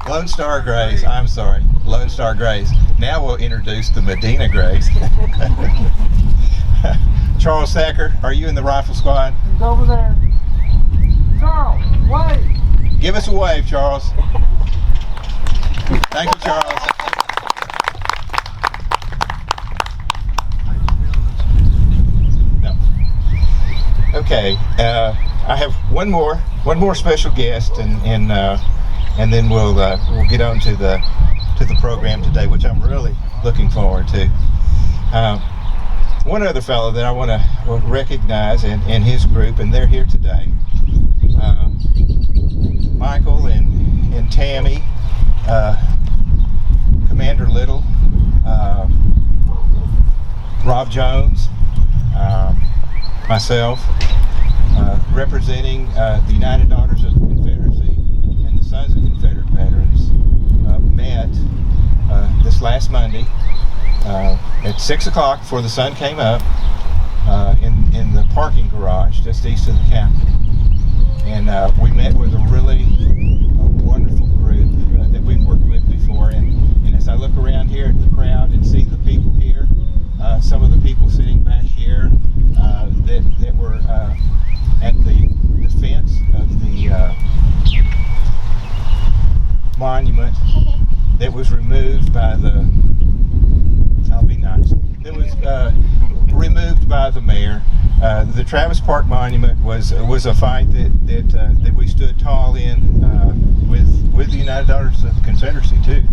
Lone Star Grays. I'm sorry, Lone Star Grays. Now we'll introduce the Medina Grays. Charles Thacker, are you in the rifle squad? He's over there. Charles, wave. Give us a wave, Charles. Thank you, Charles. No. Okay, I have one more special guest, and then we'll get on to the program today, which I'm really looking forward to. One other fellow that I want to recognize and his group, and they're here today. Michael and Tammy, Commander Little, Rob Jones, myself, representing the United Daughters of the Confederacy and the Sons of Confederate Veterans, met this last Monday at 6 o'clock before the sun came up in the parking garage just east of the Capitol. And we met with a really wonderful group that we've worked with before. And as I look around here at the crowd and see the people here, some of the people sitting back here that were at the defense of the monument that was removed by the, I'll be nice, that was removed by the mayor. The Travis Park Monument was a fight that we stood tall in with the United Daughters of the Confederacy too.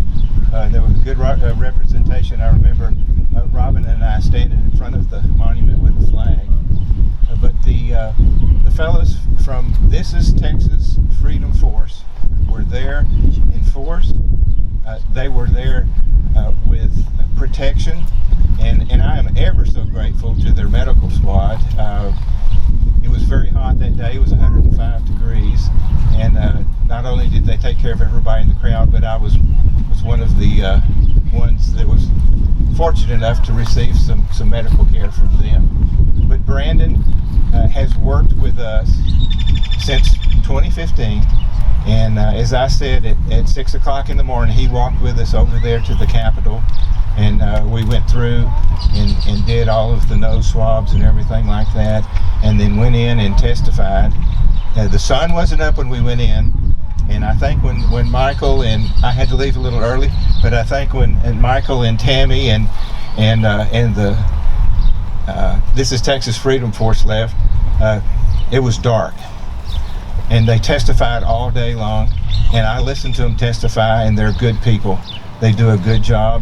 There was a good representation. I remember Robin and I standing in front of the monument with the flag. But the fellows from This Is Texas Freedom Force were there in force. They were there with protection, and I am ever so grateful to their medical squad. It was very hot that day. It was 105 degrees, and not only did they take care of everybody in the crowd, but I was one of the ones that was fortunate enough to receive some medical care from them. But Brandon has worked with us since 2015. And as I said, at 6 o'clock in the morning, he walked with us over there to the Capitol, and we went through and did all of the nose swabs and everything like that, and then went in and testified. The sun wasn't up when we went in, and I think when Michael and I had to leave a little early, but I think when Michael and Tammy and the This Is Texas Freedom Force left, it was dark. And they testified all day long, and I listened to them testify, and they're good people. They do a good job.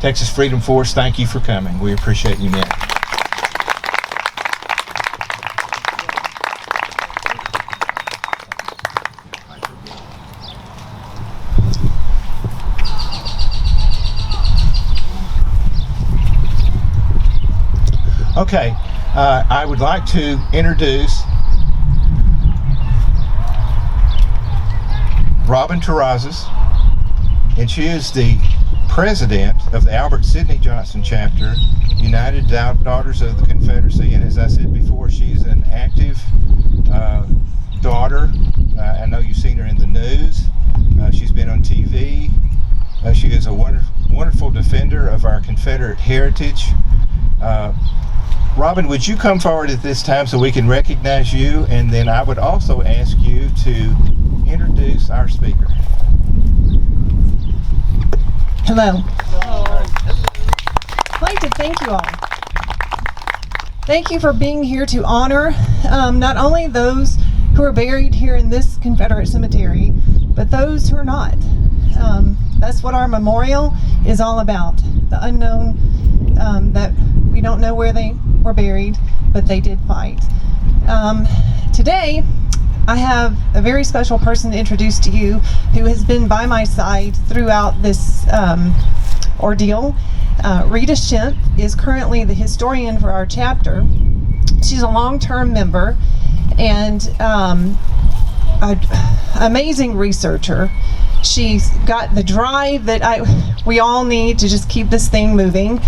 Texas Freedom Force, thank you for coming. We appreciate you, men. Okay, I would like to introduce Robin Terrazas, and she is the president of the Albert Sidney Johnson chapter, United Daughters of the Confederacy. And as I said before, she's an active daughter. I know you've seen her in the news. She's been on TV. She is a wonderful defender of our Confederate heritage. Robin, would you come forward at this time so we can recognize you? And then I would also ask you to introduce our speaker. Hello. I'd like to thank you all. Thank you for being here to honor not only those who are buried here in this Confederate cemetery, but those who are not. That's what our memorial is all about. The unknown, that we don't know where they were buried, but they did fight. Today, I have a very special person to introduce to you who has been by my side throughout this ordeal. Rita Schimpf is currently the historian for our chapter. She's a long-term member and an amazing researcher. She's got the drive that we all need to just keep this thing moving,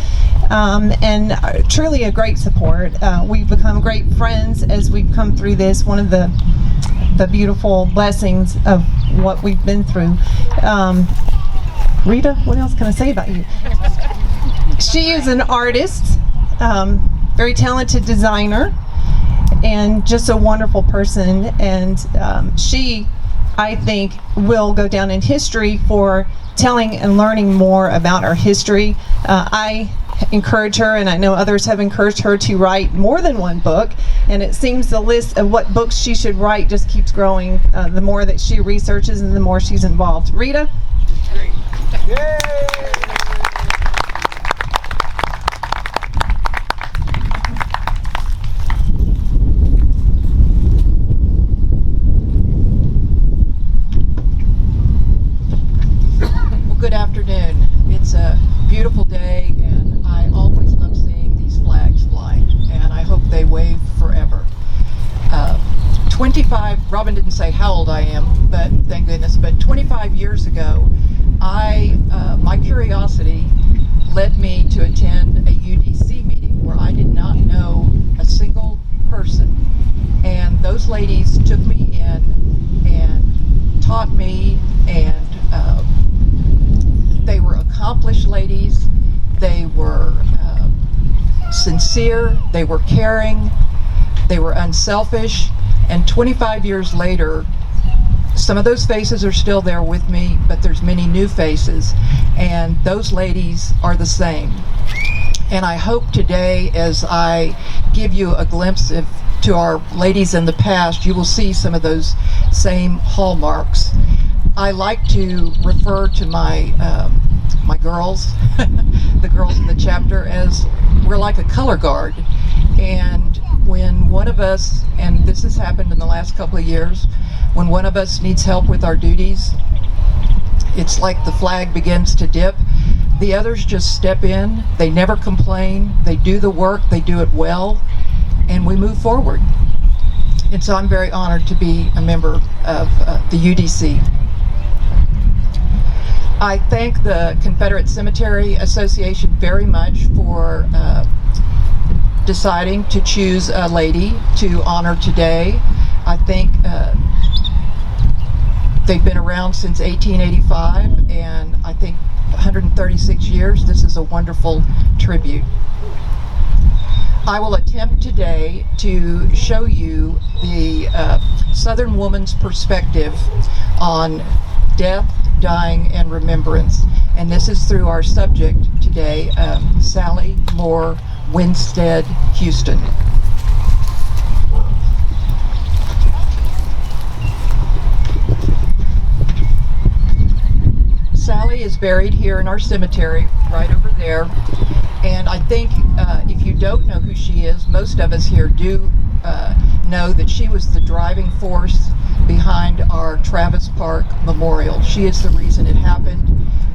and truly a great support. We've become great friends as we've come through this. One of the beautiful blessings of what we've been through. Rita, what else can I say about you? She is an artist, very talented designer, and just a wonderful person. And she, I think, will go down in history for telling and learning more about our history. I encourage her, and I know others have encouraged her to write more than one book, and it seems the list of what books she should write just keeps growing the more that she researches and the more she's involved. Rita? Great. Yay! Good afternoon. It's a beautiful day, and I always love seeing these flags flying, and I hope they wave forever. 25, Robin didn't say how old I am, but thank goodness, but 25 years ago, my curiosity led me to attend a UDC meeting where I did not know a single person, and those ladies took me in and taught me, and they were accomplished ladies. They were sincere, they were caring, they were unselfish, and 25 years later, some of those faces are still there with me, but there's many new faces, and those ladies are the same. And I hope today, as I give you a glimpse to our ladies in the past, you will see some of those same hallmarks. I like to refer to my girls, the girls in the chapter, as we're like a color guard. And when one of us, and this has happened in the last couple of years, when one of us needs help with our duties, it's like the flag begins to dip. The others just step in, they never complain, they do the work, they do it well, and we move forward. And so I'm very honored to be a member of the UDC. I thank the Confederate Cemetery Association very much for deciding to choose a lady to honor today. I think they've been around since 1885, and I think 136 years. This is a wonderful tribute. I will attempt today to show you the Southern woman's perspective on death, dying, and remembrance. And this is through our subject today, Sally Moore Winstead Houston. Sally is buried here in our cemetery, right over there. And I think if you don't know who she is, most of us here do know that she was the driving force behind our Travis Park Memorial. She is the reason it happened,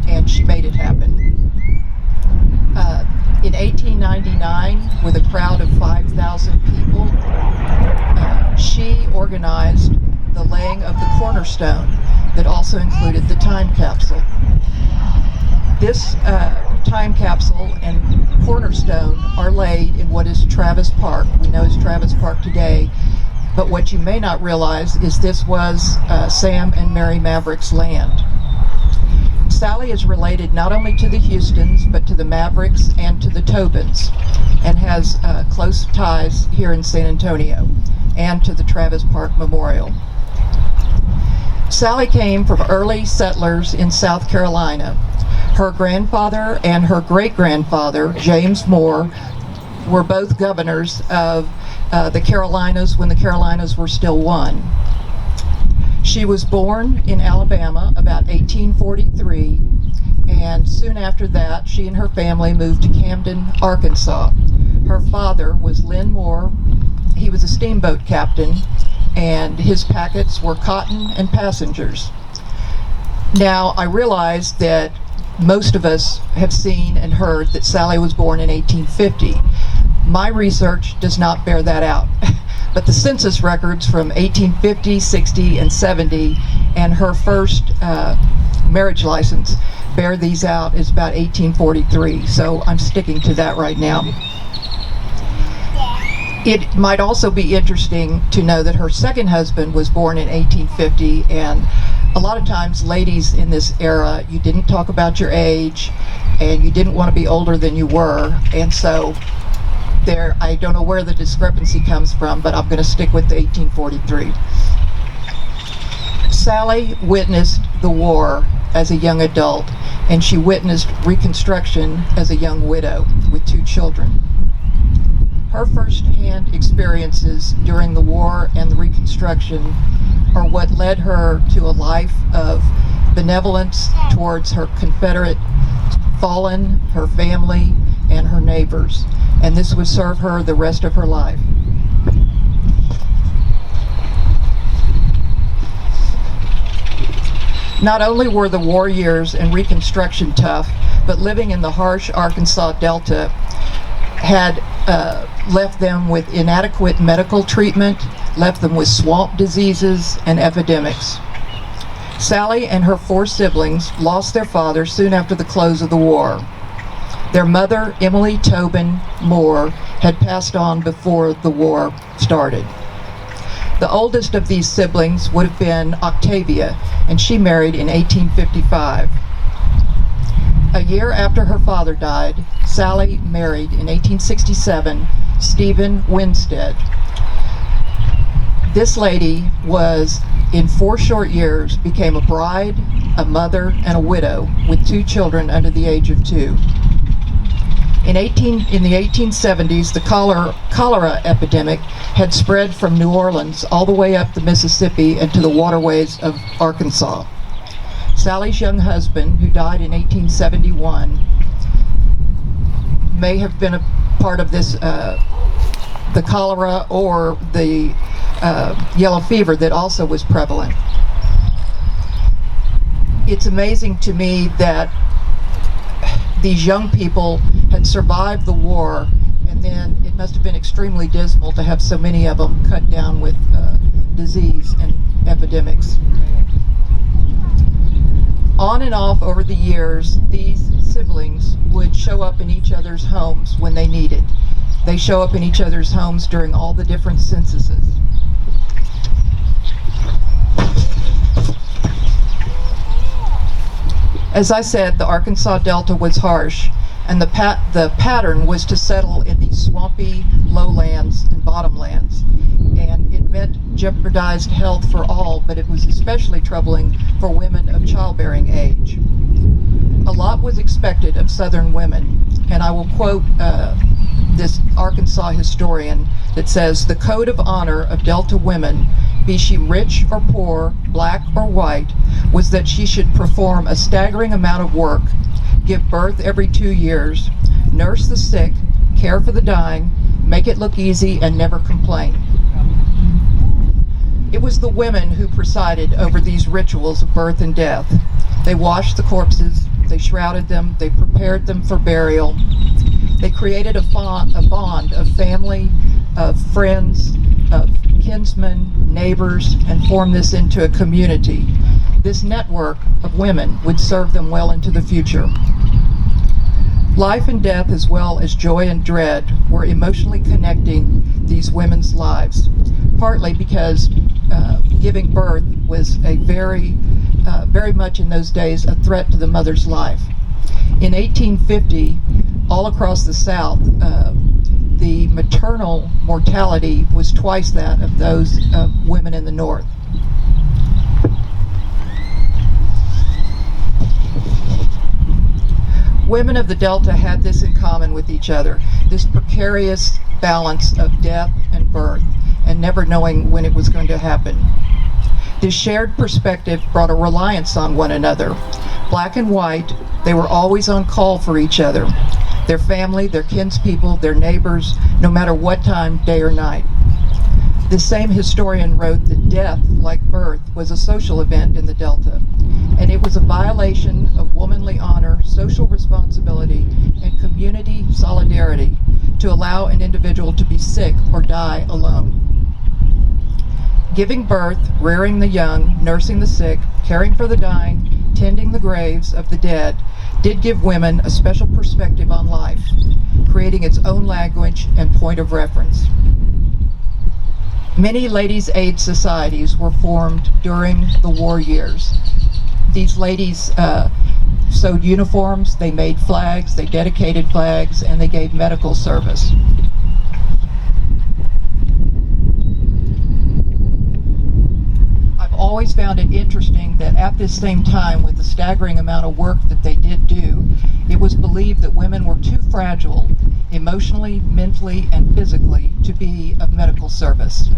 and she made it happen. In 1899, with a crowd of 5,000 people, she organized the laying of the cornerstone that also included the time capsule. This time capsule and cornerstone are laid in what is Travis Park. We know as Travis Park today, but what you may not realize is this was Sam and Mary Maverick's land. Sally is related not only to the Houstons, but to the Mavericks and to the Tobins, and has close ties here in San Antonio and to the Travis Park Memorial. Sally came from early settlers in South Carolina. Her grandfather and her great-grandfather, James Moore, were both governors of the Carolinas when the Carolinas were still one. She was born in Alabama about 1843, and soon after that, she and her family moved to Camden, Arkansas. Her father was Lynn Moore. He was a steamboat captain, and his packets were cotton and passengers. Now, I realize that most of us have seen and heard that Sally was born in 1850. My research does not bear that out. But the census records from 1850, 60, and 70, and her first marriage license bear these out is about 1843. So I'm sticking to that right now. It might also be interesting to know that her second husband was born in 1850, and a lot of times ladies in this era, you didn't talk about your age and you didn't want to be older than you were, and so there, I don't know where the discrepancy comes from, but I'm going to stick with the 1843. Sally witnessed the war as a young adult, and she witnessed Reconstruction as a young widow with 2 children. Her first-hand experiences during the war and the Reconstruction are what led her to a life of benevolence towards her Confederate fallen, her family, and her neighbors, and this would serve her the rest of her life. Not only were the war years and Reconstruction tough, but living in the harsh Arkansas Delta had left them with inadequate medical treatment, left them with swamp diseases and epidemics. Sally and her 4 siblings lost their father soon after the close of the war. Their mother, Emily Tobin Moore, had passed on before the war started. The oldest of these siblings would have been Octavia, and she married in 1855. A year after her father died, Sally married in 1867 Stephen Winstead. This lady was, in 4 short years, became a bride, a mother, and a widow with 2 children under the age of 2. In the 1870s, the cholera epidemic had spread from New Orleans all the way up the Mississippi and to the waterways of Arkansas. Sally's young husband, who died in 1871, may have been a part of this, the cholera or the yellow fever that also was prevalent. It's amazing to me that these young people had survived the war, and then it must have been extremely dismal to have so many of them cut down with disease and epidemics. On and off over the years, these siblings would show up in each other's homes when they needed. They show up in each other's homes during all the different censuses. As I said, the Arkansas Delta was harsh, and the pattern was to settle in these swampy lowlands and bottomlands. And it meant jeopardized health for all, but it was especially troubling for women of childbearing age. A lot was expected of Southern women, and I will quote this Arkansas historian that says, "The code of honor of Delta women, be she rich or poor, black or white, was that she should perform a staggering amount of work, give birth every 2 years, nurse the sick, care for the dying, make it look easy, and never complain." It was the women who presided over these rituals of birth and death. They washed the corpses, they shrouded them, they prepared them for burial. They created a bond of family, of friends, of kinsmen, neighbors, and formed this into a community. This network of women would serve them well into the future. Life and death, as well as joy and dread, were emotionally connecting these women's lives, partly because giving birth was a very much in those days a threat to the mother's life. In 1850, all across the South, the maternal mortality was twice that of those women in the North. Women of the Delta had this in common with each other, this precarious balance of death and birth, and never knowing when it was going to happen. This shared perspective brought a reliance on one another. Black and white, they were always on call for each other. Their family, their kinspeople, their neighbors, no matter what time, day or night. This same historian wrote that death, like birth, was a social event in the Delta, and it was a violation of womanly honor, social responsibility, and community solidarity to allow an individual to be sick or die alone. Giving birth, rearing the young, nursing the sick, caring for the dying, tending the graves of the dead, did give women a special perspective on life, creating its own language and point of reference. Many ladies' aid societies were formed during the war years. These ladies sewed uniforms, they made flags, they dedicated flags, and they gave medical service. I've always found it interesting that at this same time, with the staggering amount of work that they did do, it was believed that women were too fragile, emotionally, mentally, and physically, to be of medical service.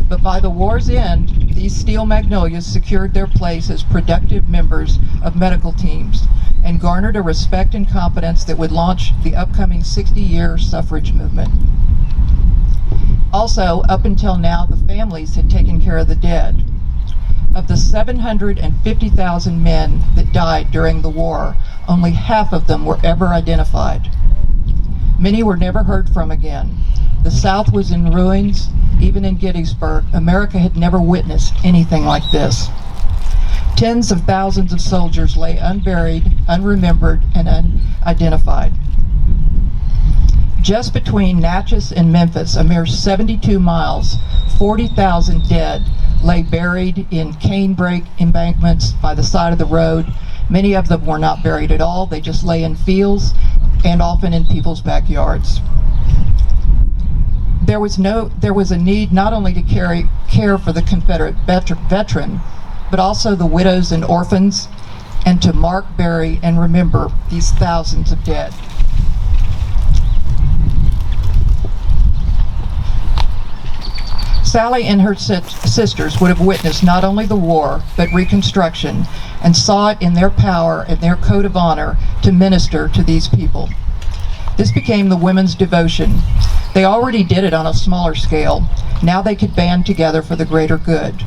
But by the war's end, these steel magnolias secured their place as productive members of medical teams and garnered a respect and confidence that would launch the upcoming 60-year suffrage movement. Also, up until now, the families had taken care of the dead. Of the 750,000 men that died during the war, only half of them were ever identified. Many were never heard from again. The South was in ruins. Even in Gettysburg, America had never witnessed anything like this. Tens of thousands of soldiers lay unburied, unremembered, and unidentified. Just between Natchez and Memphis, a mere 72 miles, 40,000 dead lay buried in canebrake embankments by the side of the road. Many of them were not buried at all. They just lay in fields and often in people's backyards. There was a need not only to care for the Confederate veteran, but also the widows and orphans, and to mark, bury, and remember these thousands of dead. Sally and her sisters would have witnessed not only the war, but Reconstruction, and saw it in their power and their code of honor to minister to these people. This became the women's devotion. They already did it on a smaller scale. Now they could band together for the greater good.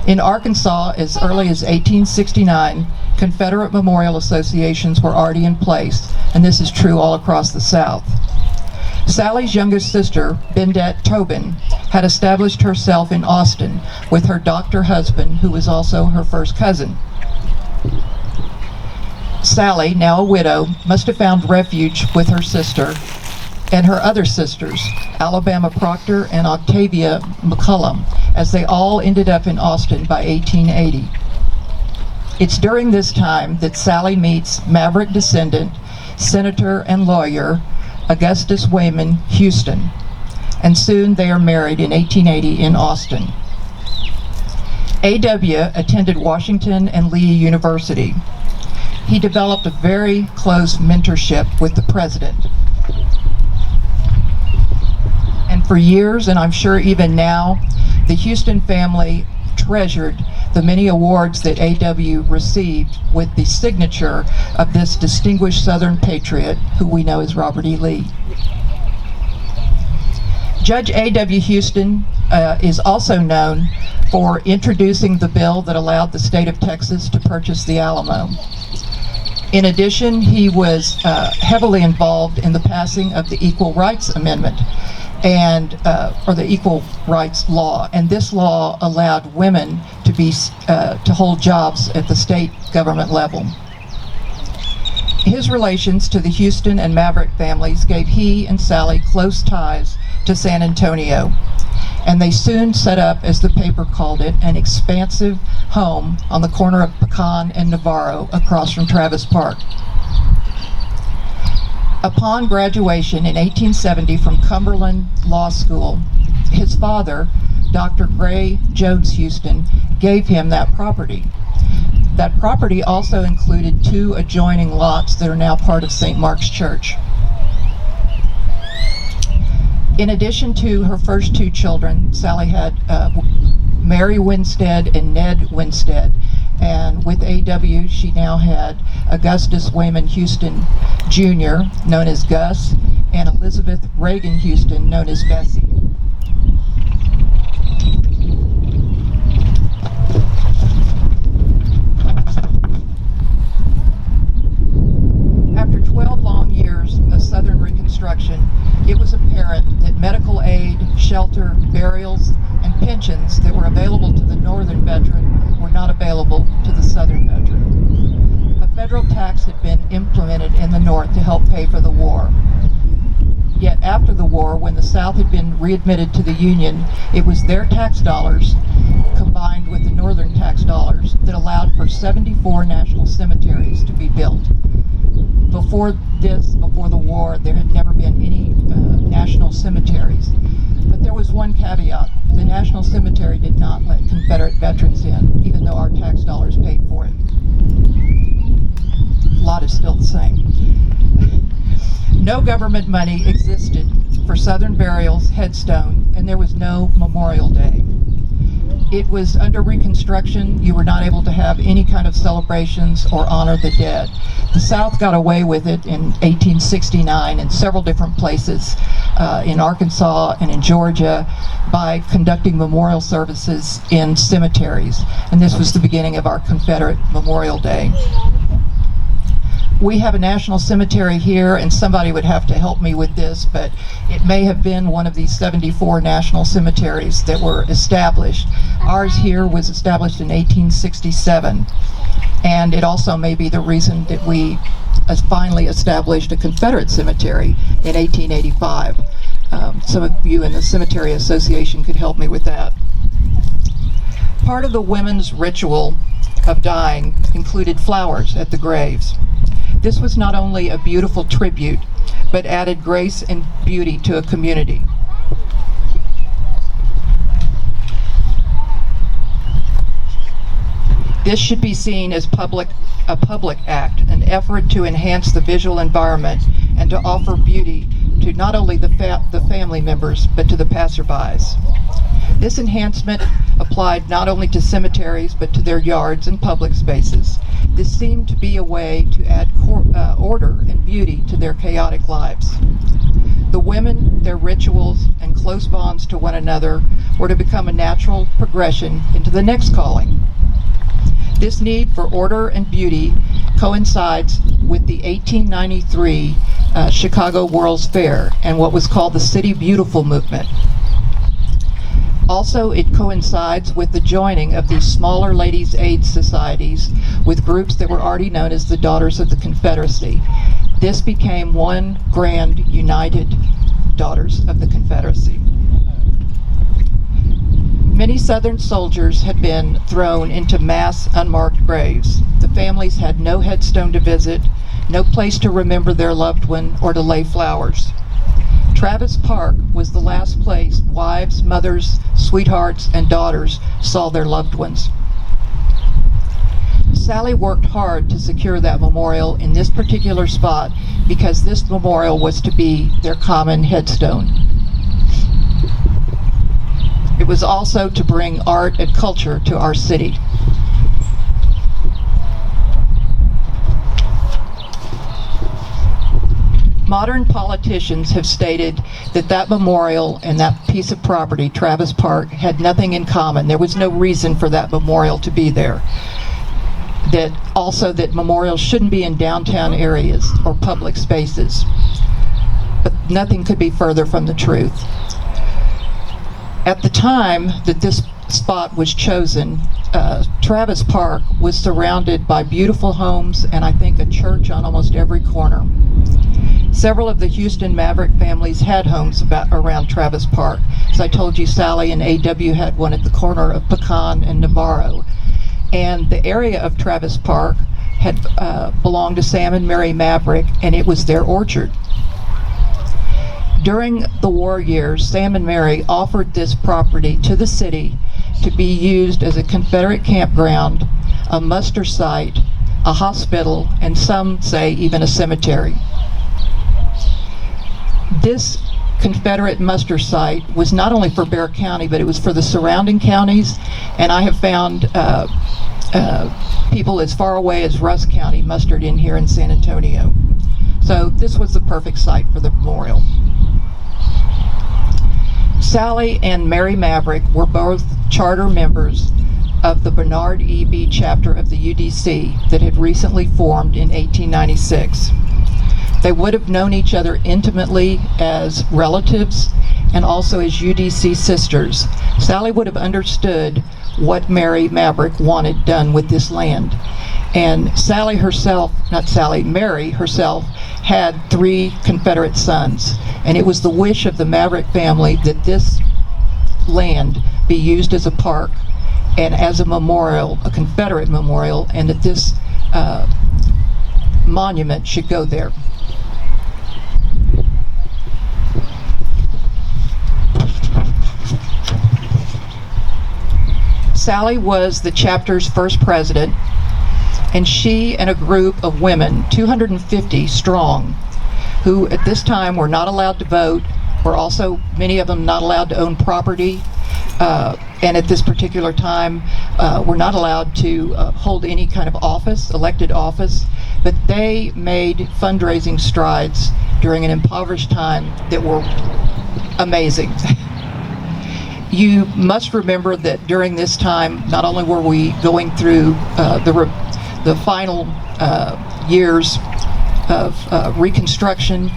In Arkansas, as early as 1869, Confederate memorial associations were already in place, and this is true all across the South. Sally's youngest sister, Bendette Tobin, had established herself in Austin with her doctor husband, who was also her first cousin. Sally, now a widow, must have found refuge with her sister and her other sisters, Alabama Proctor and Octavia McCullum, as they all ended up in Austin by 1880. It's during this time that Sally meets maverick descendant, senator and lawyer, Augustus Wayman Houston, and soon they are married in 1880 in Austin. A.W. attended Washington and Lee University. He developed a very close mentorship with the president. And for years, and I'm sure even now, the Houston family treasured the many awards that A.W. received with the signature of this distinguished Southern patriot, who we know as Robert E. Lee. Judge A.W. Houston is also known for introducing the bill that allowed the state of Texas to purchase the Alamo. In addition, he was heavily involved in the passing of the Equal Rights Amendment, or the Equal Rights Law, and this law allowed women to hold jobs at the state government level. His relations to the Houston and Maverick families gave he and Sally close ties to San Antonio, and they soon set up, as the paper called it, an expansive home on the corner of Pecan and Navarro across from Travis Park. Upon graduation in 1870 from Cumberland Law School, his father, Dr. Gray Jones Houston, gave him that property. That property also included 2 adjoining lots that are now part of St. Mark's Church. In addition to her first 2 children, Sally had Mary Winstead and Ned Winstead, and with A.W. she now had Augustus Wayman Houston Jr., known as Gus, and Elizabeth Reagan Houston, known as Bessie. After 12 long years of Southern Reconstruction, it was apparent that medical aid, shelter, burials, and pensions that were available to the Northern veteran were not available to the Southern veteran. A federal tax had been implemented in the North to help pay for the war. Yet after the war, when the South had been readmitted to the Union, it was their tax dollars combined with the Northern tax dollars that allowed for 74 national cemeteries to be built. Before the war, there had never been any national cemeteries. But there was one caveat. The National Cemetery did not let Confederate veterans in, even though our tax dollars paid for it. The lot is still the same. No government money existed for Southern burials, headstone, and there was no Memorial Day. It was under Reconstruction. You were not able to have any kind of celebrations or honor the dead. The South got away with it in 1869 in several different places, in Arkansas and in Georgia, by conducting memorial services in cemeteries. And this was the beginning of our Confederate Memorial Day. We have a national cemetery here, and somebody would have to help me with this, but it may have been one of these 74 national cemeteries that were established. Ours here was established in 1867, and it also may be the reason that we finally established a Confederate cemetery in 1885. Some of you in the Cemetery Association could help me with that. Part of the women's ritual of dying included flowers at the graves. This was not only a beautiful tribute, but added grace and beauty to a community. This should be seen as a public act, an effort to enhance the visual environment and to offer beauty to not only the family members, but to the passerbys. This enhancement applied not only to cemeteries, but to their yards and public spaces. This seemed to be a way to add order and beauty to their chaotic lives. The women, their rituals, and close bonds to one another were to become a natural progression into the next calling. This need for order and beauty coincides with the 1893 Chicago World's Fair and what was called the City Beautiful movement. Also, it coincides with the joining of these smaller ladies' aid societies with groups that were already known as the Daughters of the Confederacy. This became one grand, united Daughters of the Confederacy. Many Southern soldiers had been thrown into mass unmarked graves. The families had no headstone to visit, no place to remember their loved one or to lay flowers. Travis Park was the last place wives, mothers, sweethearts, and daughters saw their loved ones. Sally worked hard to secure that memorial in this particular spot because this memorial was to be their common headstone. It was also to bring art and culture to our city. Modern politicians have stated that that memorial and that piece of property, Travis Park, had nothing in common. There was no reason for that memorial to be there. That memorials shouldn't be in downtown areas or public spaces. But nothing could be further from the truth. At the time that this spot was chosen, Travis Park was surrounded by beautiful homes and I think a church on almost every corner. Several of the Houston Maverick families had homes around Travis Park. As I told you, Sally and A.W. had one at the corner of Pecan and Navarro. And the area of Travis Park had belonged to Sam and Mary Maverick, and it was their orchard. During the war years, Sam and Mary offered this property to the city to be used as a Confederate campground, a muster site, a hospital, and some say even a cemetery. This Confederate muster site was not only for Bexar County, but it was for the surrounding counties, and I have found people as far away as Rusk County mustered in here in San Antonio. So this was the perfect site for the memorial. Sally and Mary Maverick were both charter members of the Bernard E.B. chapter of the UDC that had recently formed in 1896. They would have known each other intimately as relatives and also as UDC sisters. Sally would have understood what Mary Maverick wanted done with this land. And Sally herself, not Sally, Mary herself, had 3 Confederate sons. And it was the wish of the Maverick family that this land be used as a park and as a memorial, a Confederate memorial, and that this monument should go there. Sally was the chapter's first president, and she and a group of women, 250 strong, who at this time were not allowed to vote, were also, many of them, not allowed to own property, and at this particular time were not allowed to hold any kind of office, elected office, but they made fundraising strides during an impoverished time that were amazing. You must remember that during this time, not only were we going through the final years of Reconstruction,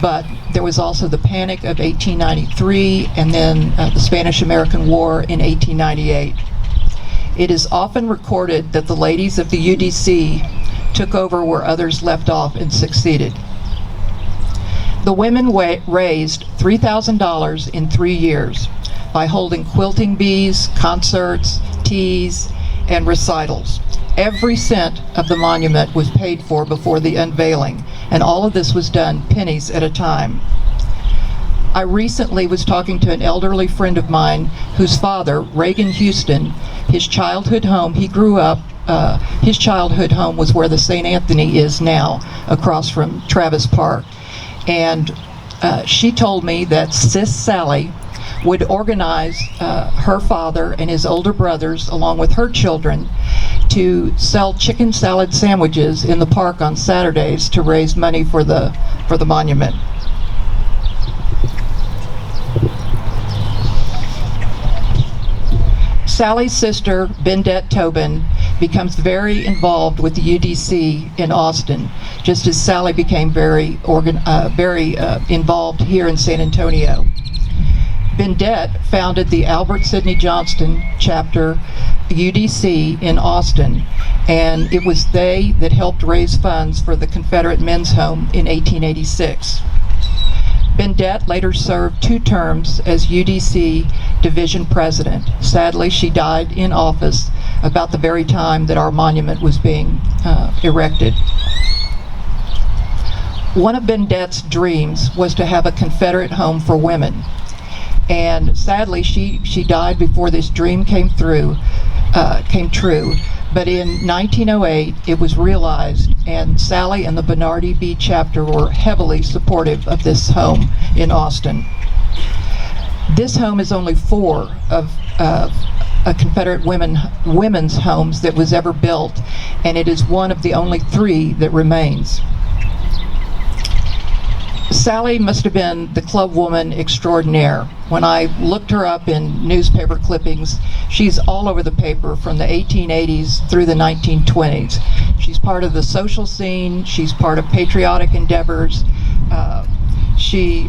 but there was also the Panic of 1893 and then the Spanish-American War in 1898. It is often recorded that the ladies of the UDC took over where others left off and succeeded. The women raised $3,000 in 3 years by holding quilting bees, concerts, teas, and recitals. Every cent of the monument was paid for before the unveiling, and all of this was done pennies at a time. I recently was talking to an elderly friend of mine whose father, Reagan Houston, his childhood home, he grew up, his childhood home was where the St. Anthony is now, across from Travis Park. And she told me that Sis Sally would organize her father and his older brothers, along with her children, to sell chicken salad sandwiches in the park on Saturdays to raise money for the monument. Sally's sister, Bendette Tobin, becomes very involved with the UDC in Austin, just as Sally became very involved here in San Antonio. Bendette founded the Albert Sidney Johnston chapter UDC in Austin, and it was they that helped raise funds for the Confederate Men's Home in 1886. Bendette later served 2 terms as UDC division president. Sadly, she died in office about the very time that our monument was being erected. One of Bendette's dreams was to have a Confederate home for women. And sadly, she died before this dream came true. But in 1908, it was realized, and Sally and the Bernardi B chapter were heavily supportive of this home in Austin. This home is only 4 of a Confederate women's homes that was ever built, and it is one of the only 3 that remains. Sally must have been the club woman extraordinaire. When I looked her up in newspaper clippings, she's all over the paper from the 1880s through the 1920s. She's part of the social scene, she's part of patriotic endeavors. She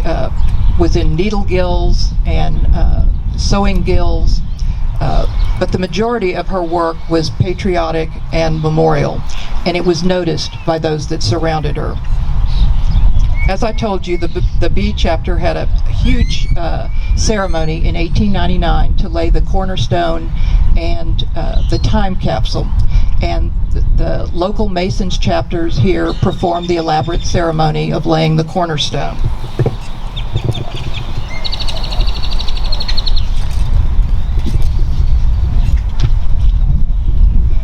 was in needle guilds and sewing guilds, but the majority of her work was patriotic and memorial, and it was noticed by those that surrounded her. As I told you, the B chapter had a huge ceremony in 1899 to lay the cornerstone and the time capsule. And the local Masons chapters here performed the elaborate ceremony of laying the cornerstone.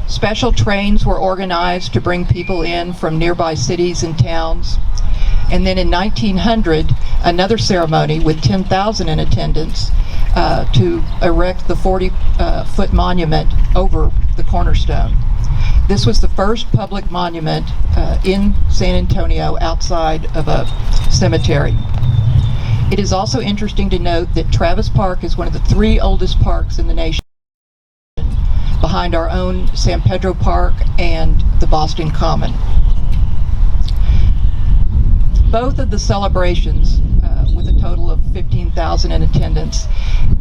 Special trains were organized to bring people in from nearby cities and towns. And then in 1900, another ceremony with 10,000 in attendance to erect the 40-foot monument over the cornerstone. This was the first public monument in San Antonio outside of a cemetery. It is also interesting to note that Travis Park is one of the 3 oldest parks in the nation, behind our own San Pedro Park and the Boston Common. Both of the celebrations, with a total of 15,000 in attendance,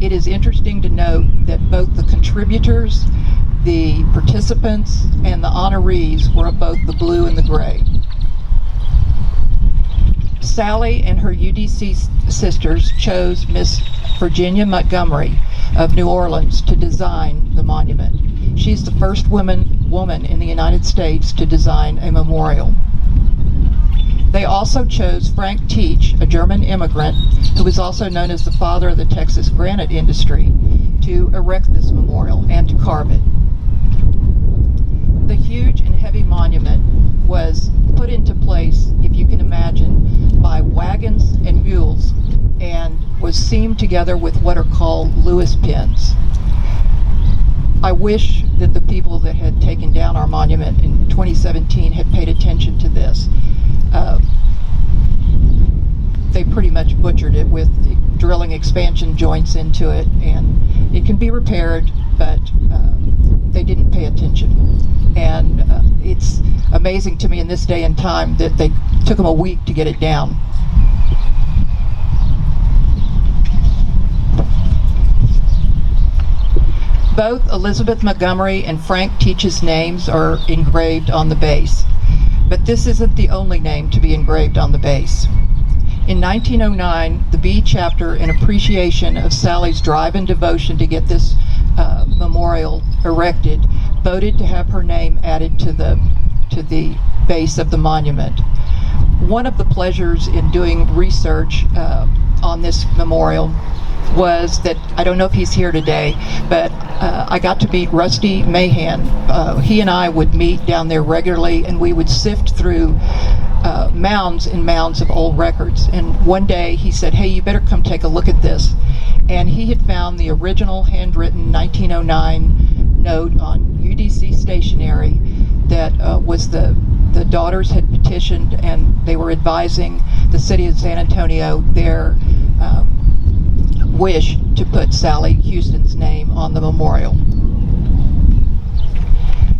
it is interesting to note that both the contributors the participants and the honorees were of both the blue and the gray. Sally and her UDC sisters chose Miss Virginia Montgomery of New Orleans to design the monument. She's the first woman in the United States to design a memorial. They also chose Frank Teach, a German immigrant who was also known as the father of the Texas granite industry, to erect this memorial and to carve it. The huge and heavy monument was put into place, if you can imagine, by wagons and mules, and was seamed together with what are called Lewis pins. I wish that the people that had taken down our monument in 2017 had paid attention to this. They pretty much butchered it with drilling expansion joints into it, and it can be repaired, but they didn't pay attention. And it's amazing to me in this day and time that they took them a week to get it down. Both Elizabeth Montgomery and Frank Teach's names are engraved on the base, but this isn't the only name to be engraved on the base. In 1909, the B chapter, in appreciation of Sally's drive and devotion to get this memorial erected, voted to have her name added to the base of the monument. One of the pleasures in doing research on this memorial was that, I don't know if he's here today, but I got to meet Rusty Mahan. He and I would meet down there regularly, and we would sift through mounds and mounds of old records. And one day he said, "Hey, you better come take a look at this." And he had found the original handwritten 1909 note on UDC stationery that was the daughters had petitioned, and they were advising the city of San Antonio their wish to put Sally Houston's name on the memorial.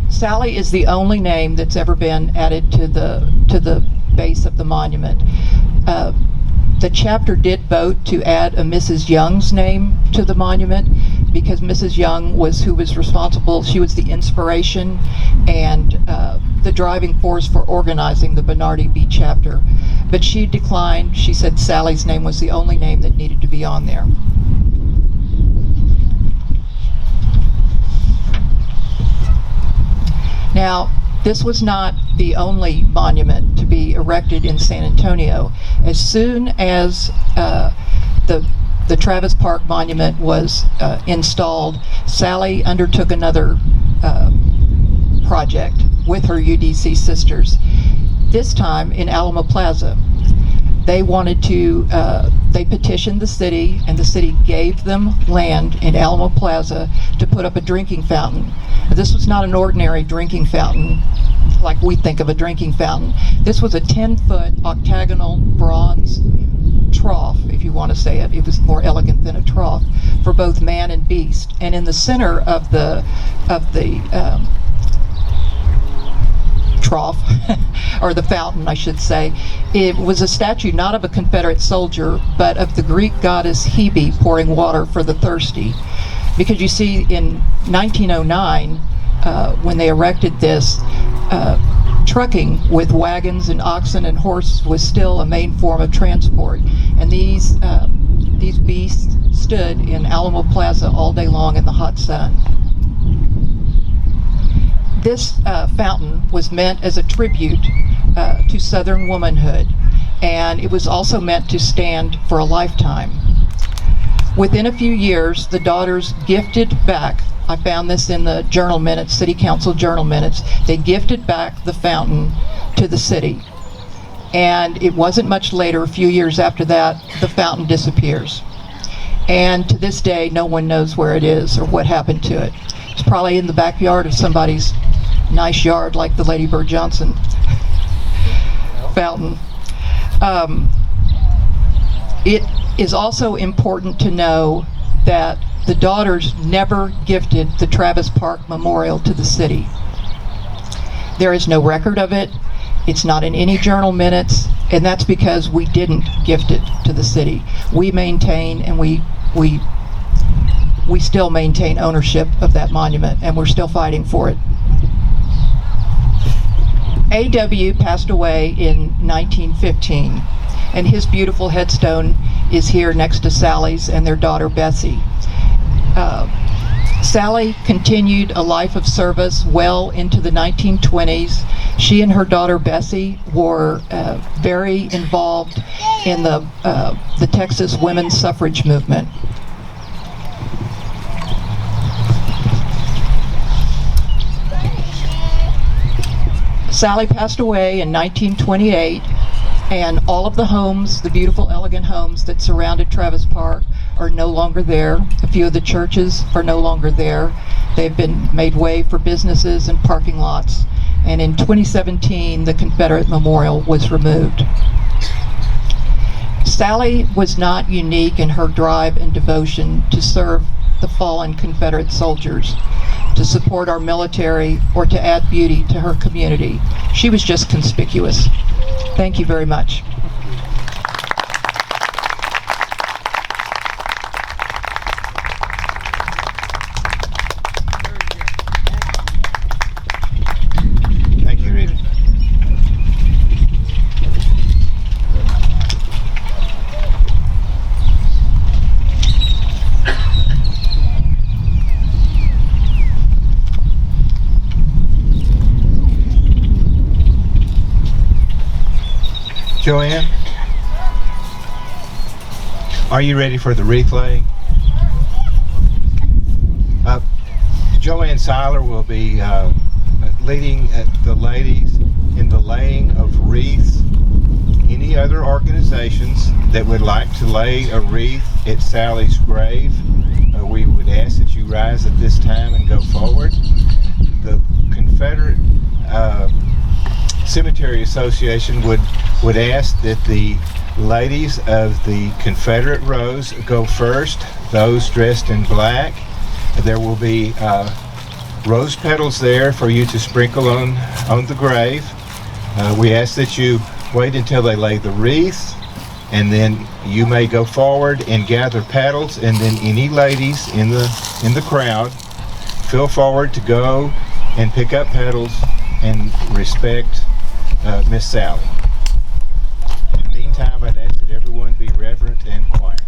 Sally is the only name that's ever been added to the base of the monument. The chapter did vote to add a Mrs. Young's name to the monument, because Mrs. Young was who was responsible. She was the inspiration and the driving force for organizing the Bernardi B chapter. But she declined. She said Sally's name was the only name that needed to be on there. Now, this was not the only monument to be erected in San Antonio. As soon as the Travis Park Monument was installed, Sally undertook another project with her UDC sisters, this time in Alamo Plaza. They wanted to, they petitioned the city, and the city gave them land in Alamo Plaza to put up a drinking fountain. This was not an ordinary drinking fountain like we think of a drinking fountain. This was a 10-foot octagonal bronze trough, if you want to say it. It was more elegant than a trough, for both man and beast. And in the center of the trough, or the fountain, I should say, it was a statue not of a Confederate soldier, but of the Greek goddess Hebe pouring water for the thirsty. Because you see, in 1909, when they erected this, trucking with wagons and oxen and horses was still a main form of transport. And these beasts stood in Alamo Plaza all day long in the hot sun. This fountain was meant as a tribute to Southern womanhood, and it was also meant to stand for a lifetime. Within a few years, the daughters gifted back, I found this in the journal minutes, City Council journal minutes, they gifted back the fountain to the city. And it wasn't much later, a few years after that, the fountain disappears. And to this day, no one knows where it is or what happened to it. It's probably in the backyard of somebody's nice yard, like the Lady Bird Johnson fountain. It is also important to know that the daughters never gifted the Travis Park Memorial to the city. There is no record of it. It's not in any journal minutes, and that's because we didn't gift it to the city. We maintain and we we still maintain ownership of that monument, and we're still fighting for it. A.W. passed away in 1915, and his beautiful headstone is here next to Sally's and their daughter Bessie. Sally continued a life of service well into the 1920s. She and her daughter Bessie were very involved in the Texas women's suffrage movement. Sally passed away in 1928, and all of the homes, the beautiful, elegant homes that surrounded Travis Park, are no longer there. A few of the churches are no longer there. They've been made way for businesses and parking lots. And in 2017, the Confederate Memorial was removed. Sally was not unique in her drive and devotion to serve the fallen Confederate soldiers, to support our military, or to add beauty to her community. She was just conspicuous. Thank you very much. Thank you, Rita. Joanne, are you ready for the wreath laying? Joanne Seiler will be leading the ladies in the laying of wreaths. Any other organizations that would like to lay a wreath at Sally's grave, we would ask that you rise at this time and go forward. The Confederate Cemetery Association would ask that the ladies of the Confederate rows go first, those dressed in black. There will be rose petals there for you to sprinkle on the grave. We ask that you wait until they lay the wreath, and then you may go forward and gather petals, and then any ladies in the crowd feel forward to go and pick up petals and respect Miss Sally. In the meantime, I'd ask that everyone be reverent and quiet.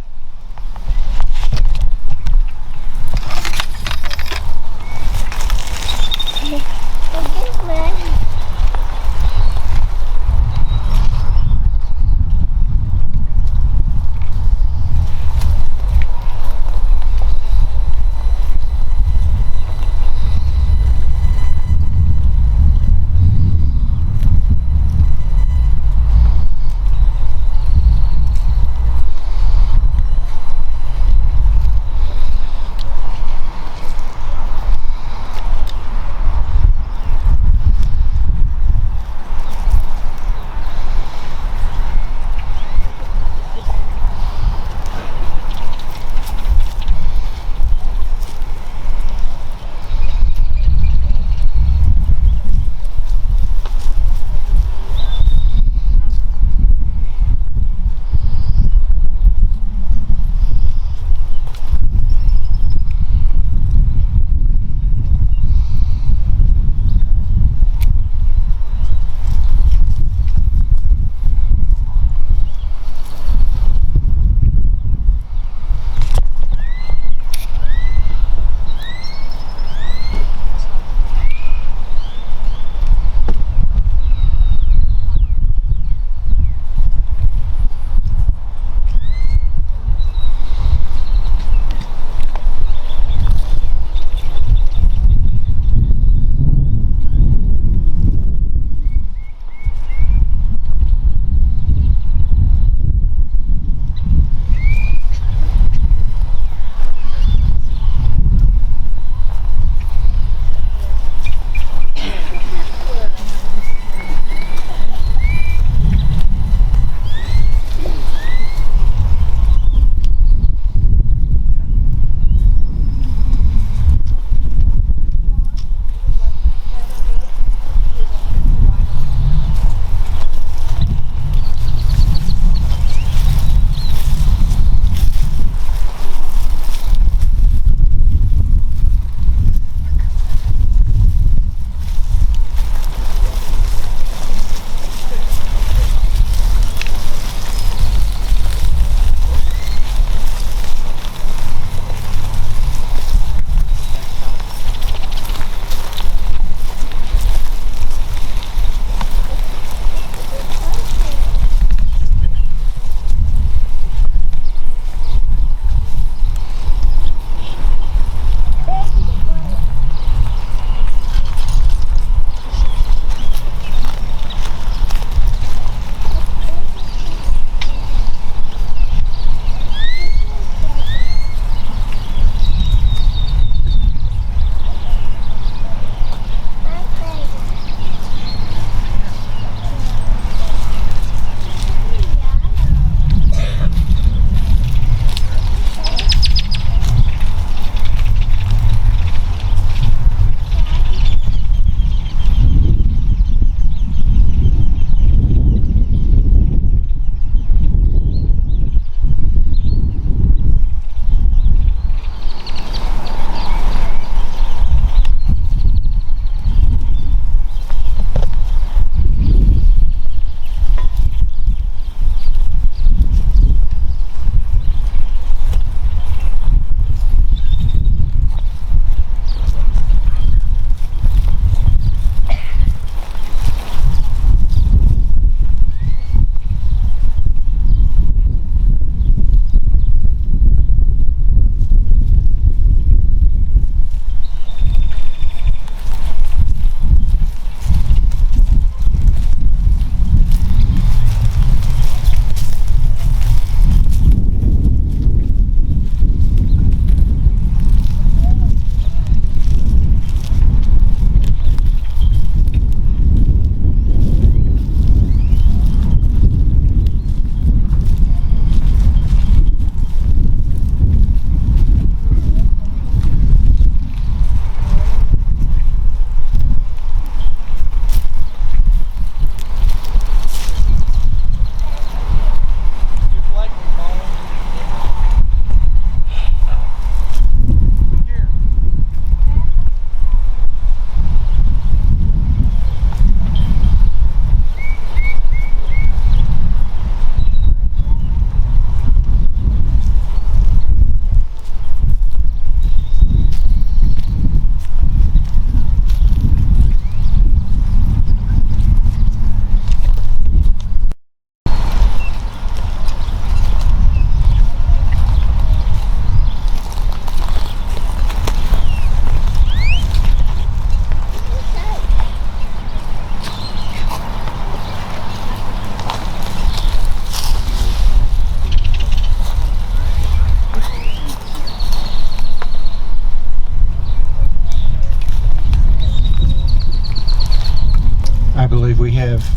I believe we have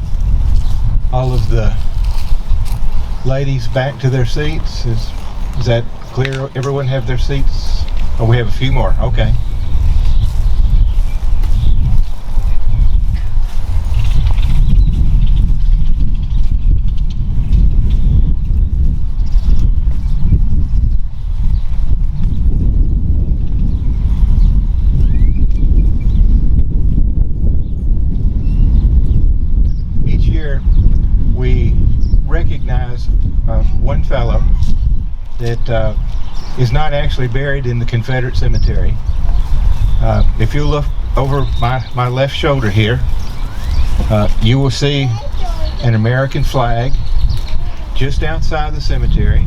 all of the ladies back to their seats. Is that clear? Everyone have their seats? Oh, we have a few more. Okay. Each year we recognize one fellow that is not actually buried in the Confederate cemetery. If you look over my left shoulder here, you will see an American flag just outside the cemetery,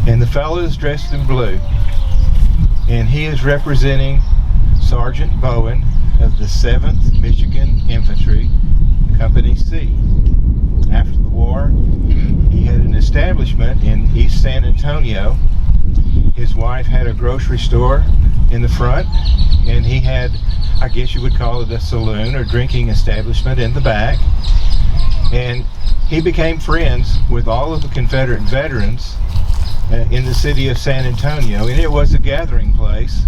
and the fellow is dressed in blue, and he is representing Sergeant Bowen of the 7th Michigan Infantry, Company C. After the war, he had an establishment in East San Antonio. His wife had a grocery store in the front, and he had, I guess you would call it a saloon or drinking establishment in the back. And he became friends with all of the Confederate veterans in the city of San Antonio, and it was a gathering place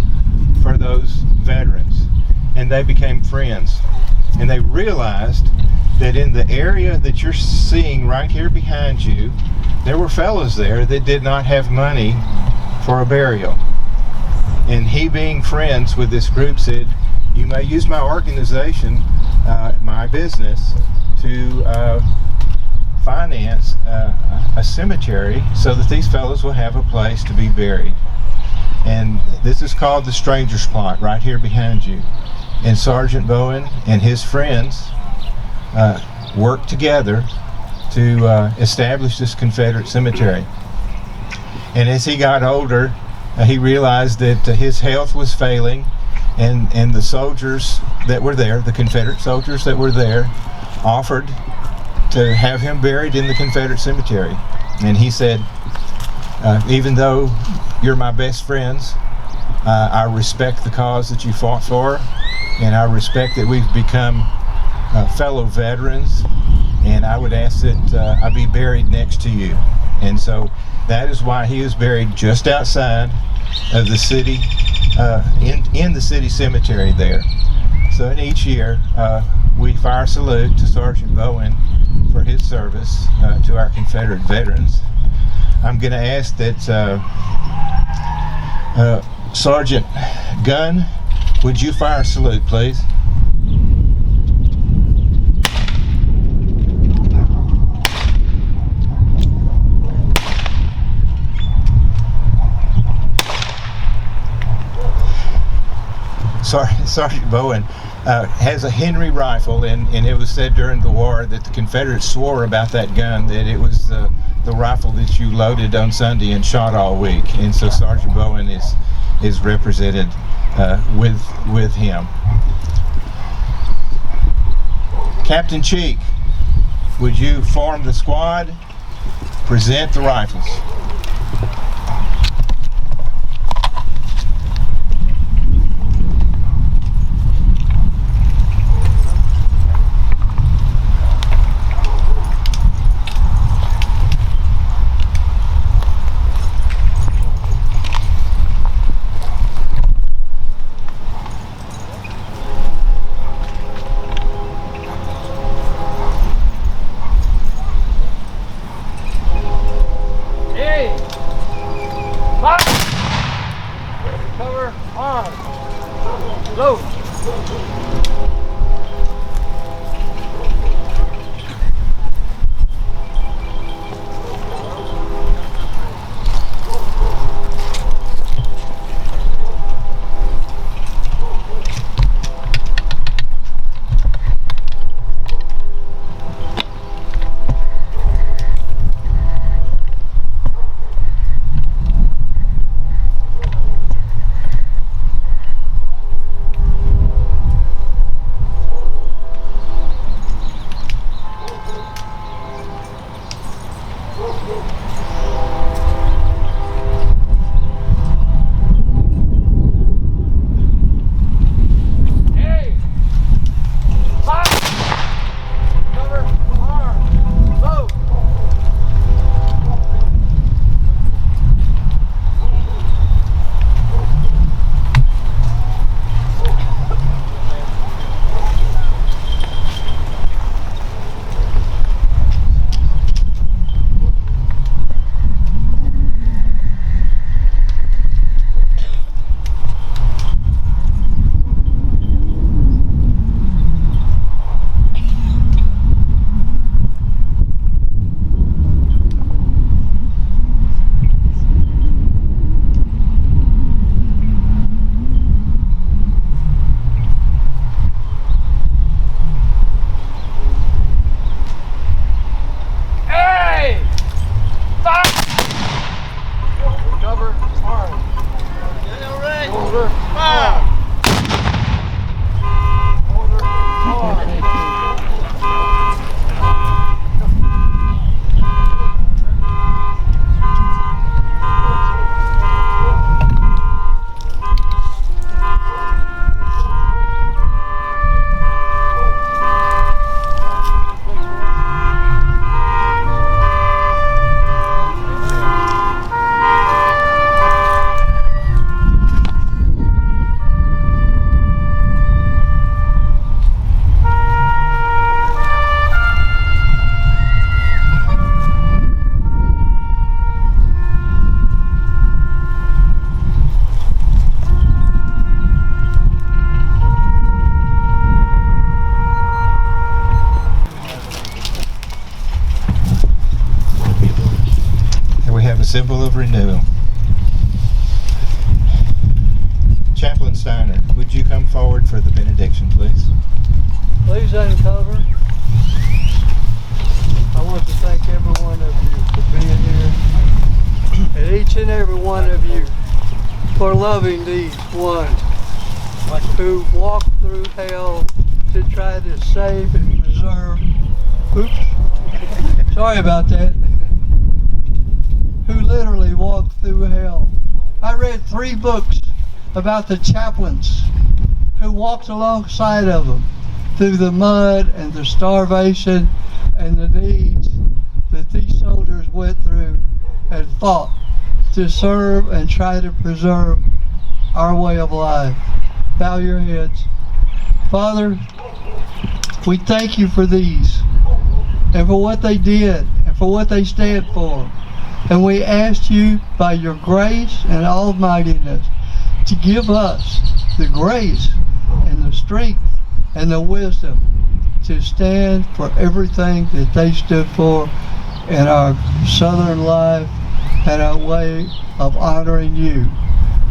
for those veterans. And they became friends. And they realized that in the area that you're seeing right here behind you, there were fellows there that did not have money for a burial. And he, being friends with this group, said, you may use my organization, my business, to finance a cemetery so that these fellows will have a place to be buried. And this is called the Stranger's Plot right here behind you. And Sergeant Bowen and his friends worked together to establish this Confederate cemetery. And as he got older, he realized that his health was failing, and the soldiers that were there, the Confederate soldiers that were there, offered to have him buried in the Confederate cemetery. And he said, even though you're my best friends, I respect the cause that you fought for, and I respect that we've become fellow veterans, and I would ask that I be buried next to you. And so that is why he is buried just outside of the city, in the city cemetery there. So in each year we fire a salute to Sergeant Bowen for his service to our Confederate veterans. I'm going to ask that Sergeant Gunn, would you fire a salute, please? Sergeant Bowen has a Henry rifle, and it was said during the war that the Confederates swore about that gun that it was the rifle that you loaded on Sunday and shot all week. And so Sergeant Bowen is represented with him. Captain Cheek, would you form the squad, present the rifles? symbol of renewal. Chaplain Steiner, would you come forward for the benediction, please? Please uncover. I want to thank every one of you for being here, and each and every one of you for loving these ones who walked through hell to try to save and preserve. Oops. Sorry about that. Who literally walked through hell. I read 3 books about the chaplains who walked alongside of them through the mud and the starvation and the needs that these soldiers went through and fought to serve and try to preserve our way of life. Bow your heads. Father, we thank you for these and for what they did and for what they stand for. And we ask you by your grace and almightiness to give us the grace and the strength and the wisdom to stand for everything that they stood for in our Southern life and our way of honoring you.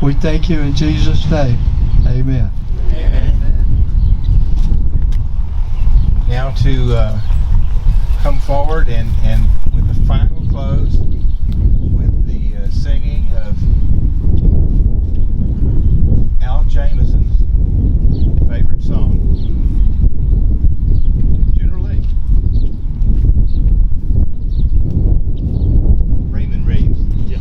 We thank you in Jesus' name. Amen. Amen. Now to come forward and with the final close with the singing of Al Jameson's favorite song, General Lee. Raymond Reeves. Yeah.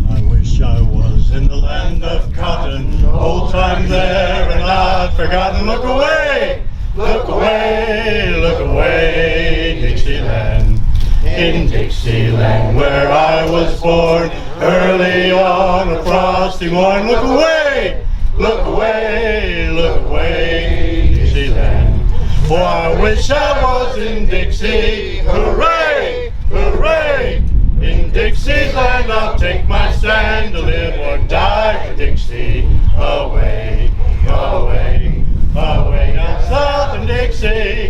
I wish I was in the land of cotton, old time there, and I'd forgotten. Look away, look away, look away, Dixieland. In Dixieland, where I was born, early on a frosty morn. Look away, look away, look away, Dixieland. For I wish I was in Dixie. Hooray, hooray! In Dixie's land I'll take my stand, to live or die for Dixie. Away, away, away down south in Dixie.